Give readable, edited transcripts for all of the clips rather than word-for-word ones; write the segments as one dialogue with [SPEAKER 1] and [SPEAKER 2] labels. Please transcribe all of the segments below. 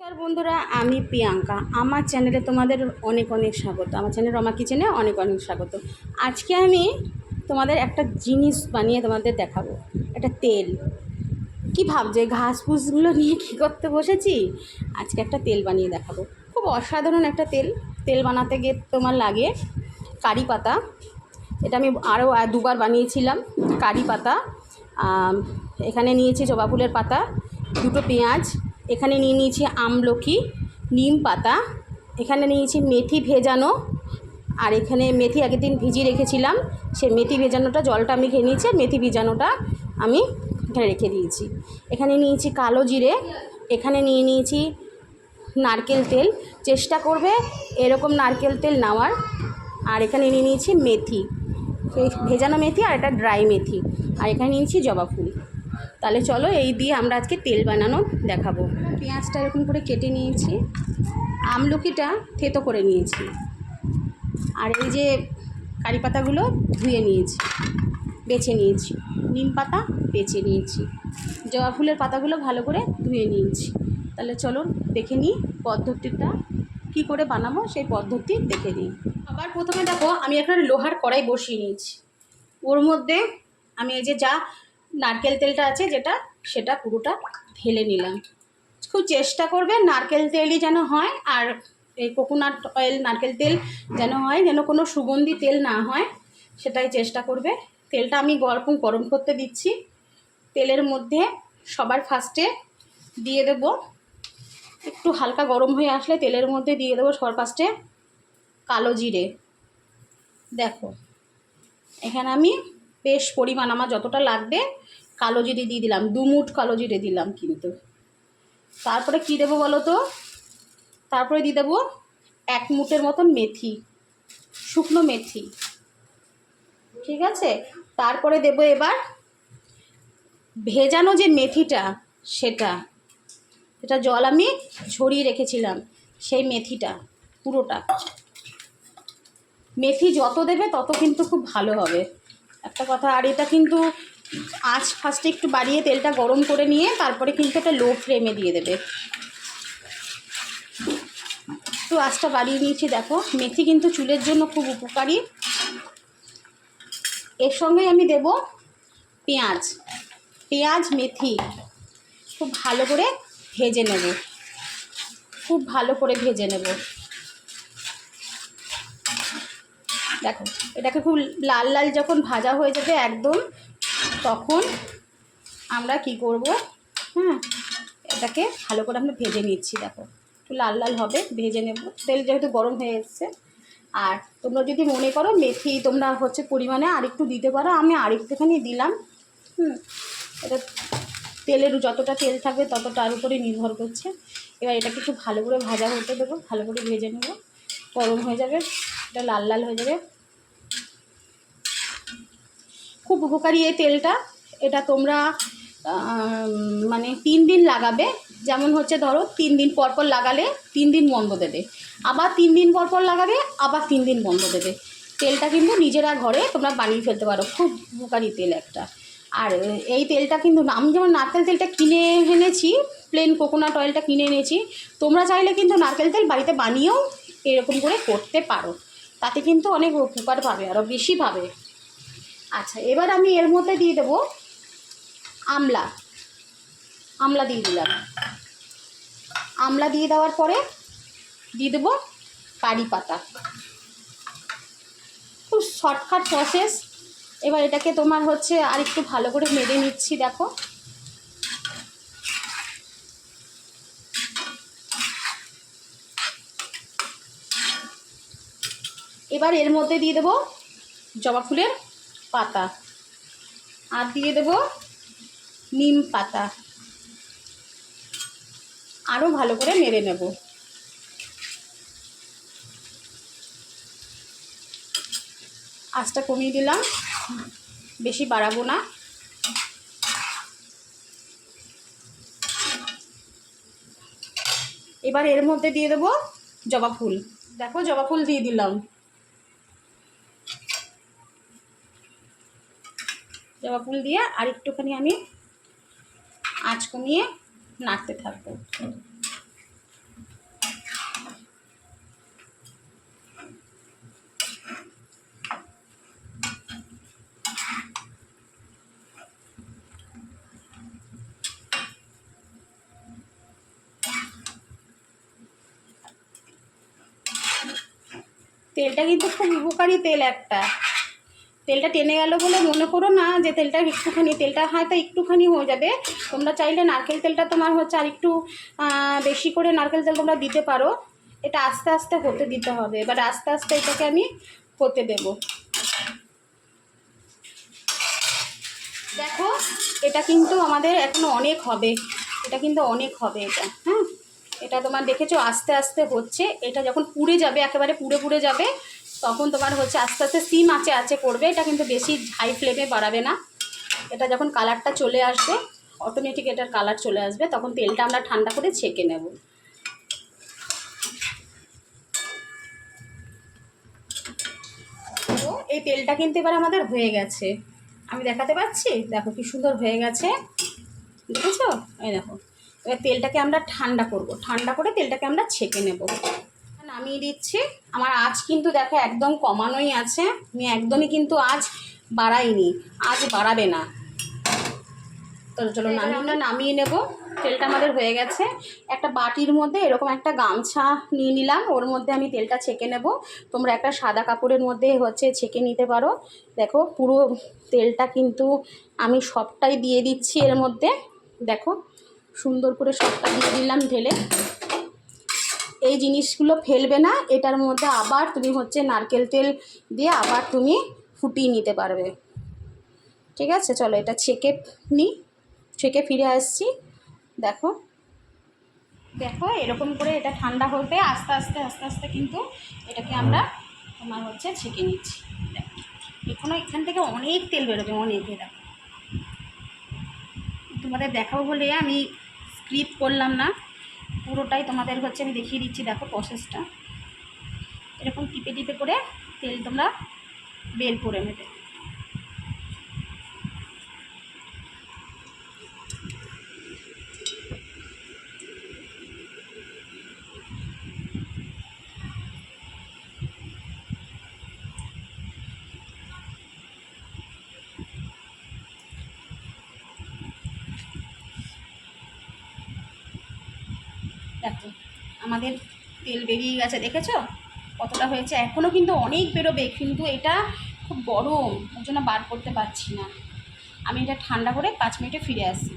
[SPEAKER 1] নমস্কার বন্ধুরা, আমি প্রিয়াঙ্কা। আমার চ্যানেলে তোমাদের অনেক অনেক স্বাগত। আমার চ্যানেল রমা কিচেনে অনেক অনেক স্বাগত। আজকে আমি তোমাদের একটা জিনিস বানিয়ে তোমাদের দেখাবো। একটা তেল। কি ভাবছে, ঘাস ফুসগুলো নিয়ে কী করতে বসেছি? আজকে একটা তেল বানিয়ে দেখাবো। খুব অসাধারণ একটা তেল। তেল বানাতে গিয়ে তোমার লাগে কারি পাতা। এটা আমি আরও দুবার বানিয়েছিলাম। কারি পাতা, এখানে নিয়েছি জবা ফুলের পাতা, দুটো পেঁয়াজ, এখানে নিয়ে নিয়েছি আমলকি, নিম পাতা, এখানে নিয়েছি মেথি ভেজানো, আর এখানে মেথি আগের দিন ভিজিয়ে রেখেছিলাম। সেই মেথি ভেজানোটা জলটা আমি খেয়ে নিয়েছি, আর মেথি ভেজানোটা আমি এখানে রেখে দিয়েছি। এখানে নিয়েছি কালো জিরে, এখানে নিয়ে নিয়েছি নারকেল তেল। চেষ্টা করবে এরকম নারকেল তেল নেওয়ার। আর এখানে নিয়ে নিয়েছি মেথি, ভেজানো মেথি, আর এটা ড্রাই মেথি, আর এখানে নিয়েছি জবা ফুল। তাহলে চলো এই দিয়ে আমরা আজকে তেল বানানো দেখাবো। পেঁয়াজটা এরকম করে কেটে নিয়েছি, আমলকিটা থেতো করে নিয়েছি, আর এই যে কারি পাতাগুলো ধুয়ে নিয়েছি, বেছে নিয়েছি, নিম পাতা বেছে নিয়েছি, জবা ফুলের পাতাগুলো ভালো করে ধুয়ে নিয়েছি। তাহলে চলো দেখে নিই পদ্ধতিটা কী করে বানাবো, সেই পদ্ধতি দেখে নিই। আবার প্রথমে দেখো, আমি এখানে লোহার কড়াই বসিয়ে নিয়েছি। ওর মধ্যে আমি এই যে যা নারকেল তেলটা আছে সেটা পুরোটা ঢেলে নিলাম। খুব চেষ্টা করবে নারকেল তেলই যেন হয়, আর এই কোকোনাট অয়েল, নারকেল তেল যেন হয়, যেন কোনো সুগন্ধি তেল না হয়, সেটাই চেষ্টা করবে। তেলটা আমি গরম করতে দিচ্ছি। তেলের মধ্যে সবার ফার্স্টে দিয়ে দেব, একটু হালকা গরম হয়ে আসলে তেলের মধ্যে দিয়ে দেবো সবার ফার্স্টে কালো জিরে। দেখো এখানে আমি বেশ পরিমাণ, আমার যতটা লাগবে কালো জিরে দিয়ে দিলাম, 2 মুঠ কালো জিরে দিলাম কিন্তু। তারপরে কী দেবো বলো তো? তারপরে দিয়ে দেবো 1 মুঠের মতন মেথি, শুকনো মেথি। ঠিক আছে, তারপরে দেবো এবার ভেজানো যে মেথিটা, সেটা জল আমি ঝরিয়ে রেখেছিলাম, সেই মেথিটা পুরোটা। মেথি যত দেবে তত কিন্তু খুব ভালো হবে একটা কথা। আর এটা কিন্তু আঁচ ফার্স্টে একটু বাড়িয়ে তেলটা গরম করে নিয়ে তারপরে কিন্তু একটা লো ফ্লেমে দিয়ে দেবে। একটু আঁচটা বাড়িয়ে নিয়েছি। দেখো মেথি কিন্তু চুলের জন্য খুব উপকারী। এর সঙ্গেই আমি দেব পেঁয়াজ মেথি খুব ভালো করে ভেজে নেব, খুব ভালো করে ভেজে নেব। দেখো এটাকে খুব লাল লাল যখন ভাজা হয়ে যাবে একদম, তখন আমরা কি করব, এটাকে ভালো করে আমরা ভেজে নিচ্ছি। দেখো একটু লাল লাল হবে, ভেজে নেব। তেল যেহেতু গরম হয়ে এসছে, আর তোমরা যদি মনে করো মেথি তোমরা পরিমাণে আরেকটু দিতে পারো, আমি আরেকটুখানি দিলাম। এটা তেলের যতটা তেল থাকবে ততটার উপরে নির্ভর করছে। এবার এটাকে একটু ভালো করে ভাজা হতে দেবো, ভালো করে ভেজে নেব। গরম হয়ে যাবে, এটা লাল লাল হয়ে যাবে। খুব উপকারী এই তেলটা। এটা তোমরা মানে 3 দিন লাগাবে। যেমন ধরো 3 দিন পর পর লাগালে 3 দিন বন্ধ দেবে, আবার 3 দিন পর পর লাগাবে, আবার 3 দিন বন্ধ দেবে। তেলটা কিন্তু নিজেরা ঘরে তোমরা বানিয়ে ফেলতে পারো, খুব উপকারী তেল একটা। আর এই তেলটা কিন্তু আমি যেমন নারকেল তেলটা কিনে এনেছি, প্লেন কোকোনাট অয়েলটা কিনে এনেছি, তোমরা চাইলে কিন্তু নারকেল তেল বাড়িতে বানিয়েও এরকম করে করতে পারো। তাতে কিন্তু অনেক উপকার পাবে, আরও বেশি পাবে। আচ্ছা, এবার আমি এর মধ্যে দিয়ে দেবো আমলা দিয়ে দিলাম। আমলা দিয়ে দেওয়ার পরে দিয়ে দেবো কারি পাতা। খুব শর্টকাট প্রসেস। এবার এটাকে তোমার আর একটু ভালো করে মেরে নিচ্ছি। দেখো এবার এর মধ্যে দিয়ে দেবো জবা ফুলের পাতা, আর দিয়ে দেবো নিম পাতা, আরও ভালো করে মেরে নেব। আঁচটা কমিয়ে দিলাম, বেশি বাড়াবো না। এবার এর মধ্যে দিয়ে দেবো জবা ফুল। দেখো জবা ফুল দিয়ে দিলাম। জবা ফুল দিয়ে আর একটুখানি আমি আঁচ কমিয়ে নাড়তে থাকবো। তেলটা কিন্তু খুব উপকারী তেল একটা। তেলটা টেনে গেল বলে মনে করো না যে তেলটা হয়তো একটুখানি হয়ে যাবে। তোমরা চাইলে নারকেল তেলটা তোমার হচ্ছে আর একটু বেশি করে নারকেল তেল তোমরা দিতে পারো। এটা আস্তে আস্তে হতে দিতে হবে। এবার আস্তে আস্তে এটাকে আমি হতে দেব। দেখো এটা কিন্তু আমাদের এখনো অনেক হবে, এটা কিন্তু অনেক হবে এটা। হ্যাঁ, এটা তোমার দেখেছো আস্তে আস্তে হচ্ছে। এটা যখন পুড়ে যাবে, একেবারে পুড়ে যাবে, তখন তোমার হচ্ছে আস্তে আস্তে সিম আঁচে করবে। এটা কিন্তু বেশি হাই ফ্লেমে বাড়াবে না। এটা যখন কালারটা চলে আসবে, অটোমেটিক এটার কালার চলে আসবে, তখন তেলটা আমরা ঠান্ডা করে ছেঁকে নেব। তো এই তেলটা কিন্তু এবার আমাদের হয়ে গেছে, আমি দেখাতে পাচ্ছি। দেখো কি সুন্দর হয়ে গেছে, দেখেছো? এই দেখো, এবার তেলটাকে আমরা ঠান্ডা করব, ঠান্ডা করে তেলটাকে আমরা ছেঁকে নেব। নামিয়ে দিচ্ছি। আমার আঁচ কিন্তু দেখো একদম কমানোই আছে, আমি একদমই কিন্তু আঁচ বাড়াইনি, আঁচ বাড়াবে না। চলো নামিয়ে নেব। তেলটা আমাদের হয়ে গেছে। একটা বাটির মধ্যে এরকম একটা গামছা নিয়ে নিলাম, ওর মধ্যে আমি তেলটা ছেঁকে নেব। তোমরা একটা সাদা কাপড়ের মধ্যে হচ্ছে ছেঁকে নিতে পারো। দেখো পুরো তেলটা কিন্তু আমি সবটাই দিয়ে দিচ্ছি এর মধ্যে। দেখো সুন্দর করে সবটা দিয়ে দিলাম ঢেলে। এই জিনিসগুলো ফেলবে না, এটার মধ্যে আবার তুমি হচ্ছে নারকেল তেল দিয়ে আবার তুমি ফুটিয়ে নিতে পারবে। ঠিক আছে, চলো এটা ছেঁকে ফিরে আসছি। দেখো এরকম করে এটা ঠান্ডা হতে আস্তে আস্তে কিন্তু এটাকে আমরা তোমার হচ্ছে ছেঁকে নিচ্ছি। দেখো এখান থেকে অনেক তেল বেরোবে, অনেক। এটা তোমাদের দেখাবো বলে আমি স্ক্রিপ্ট করলাম না, পুরোটাই তোমাদের হচ্ছে আমি দেখিয়ে দিচ্ছি। দেখো প্রসেসটা, এরকম টিপে করে তেল তোমরা বের করে নেবে। দেখো আমাদের তেল বেরিয়ে গেছে, দেখেছো কতটা হয়েছে? এখনও কিন্তু অনেক বেরোবে, কিন্তু এটা খুব গরম, ওই জন্য বার করতে পারছি না। আমি এটা ঠান্ডা করে 5 মিনিটে ফিরে আসছি।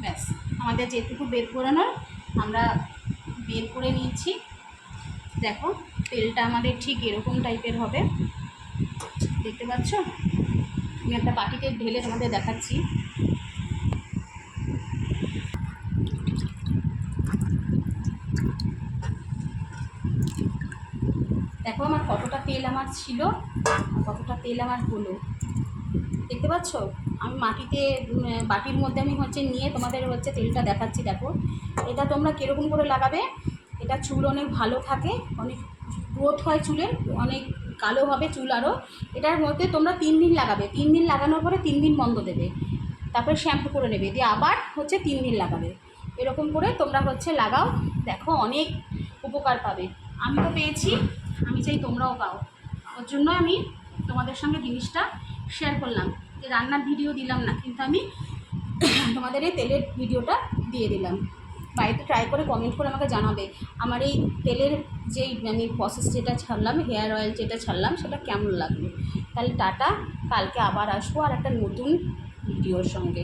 [SPEAKER 1] ব্যাস, আমাদের যেটুকু বের করানোর আমরা বের করে নিয়েছি। দেখো তেলটা আমাদের ঠিক এরকম টাইপের হবে, দেখতে পাচ্ছ? আমি একটা বাটিতে ঢেলে তোমাদের দেখাচ্ছি। দেখো আমার কতটা তেল আমার ছিল, কতটা তেল আমার হলো, দেখতে পাচ্ছ? আমি বাটির মধ্যে আমি হচ্ছে নিয়ে তোমাদের হচ্ছে তেলটা দেখাচ্ছি। দেখো এটা তোমরা কীরকম করে লাগাবে, এটা চুল অনেক ভালো থাকে, অনেক গ্রোথ হয় চুলের, অনেক কালো হবে চুল আরও। এটার মধ্যে তোমরা 3 দিন লাগাবে, 3 দিন লাগানোর পরে 3 দিন বন্ধ দেবে, তারপরে শ্যাম্পু করে নেবে, দিয়ে আবার হচ্ছে 3 দিন লাগাবে। এরকম করে তোমরা হচ্ছে লাগাও, দেখো অনেক উপকার পাবে। আমি তো পেয়েছি, আমি চাই তোমরাও পাও। ওর জন্য আমি তোমাদের সঙ্গে জিনিসটা শেয়ার করলাম, যে রান্নার ভিডিও দিলাম না, কিন্তু আমি তোমাদের এই তেলের ভিডিওটা দিয়ে দিলাম। বাড়িতে ট্রাই করে কমেন্ট করে আমাকে জানাবে আমার এই তেলের যেই আমি প্রসেস যেটা ছাড়লাম, হেয়ার অয়েল যেটা ছাড়লাম, সেটা কেমন লাগলো। তাহলে টাটা, কালকে আবার আসবো আর একটা নতুন ভিডিওর সঙ্গে।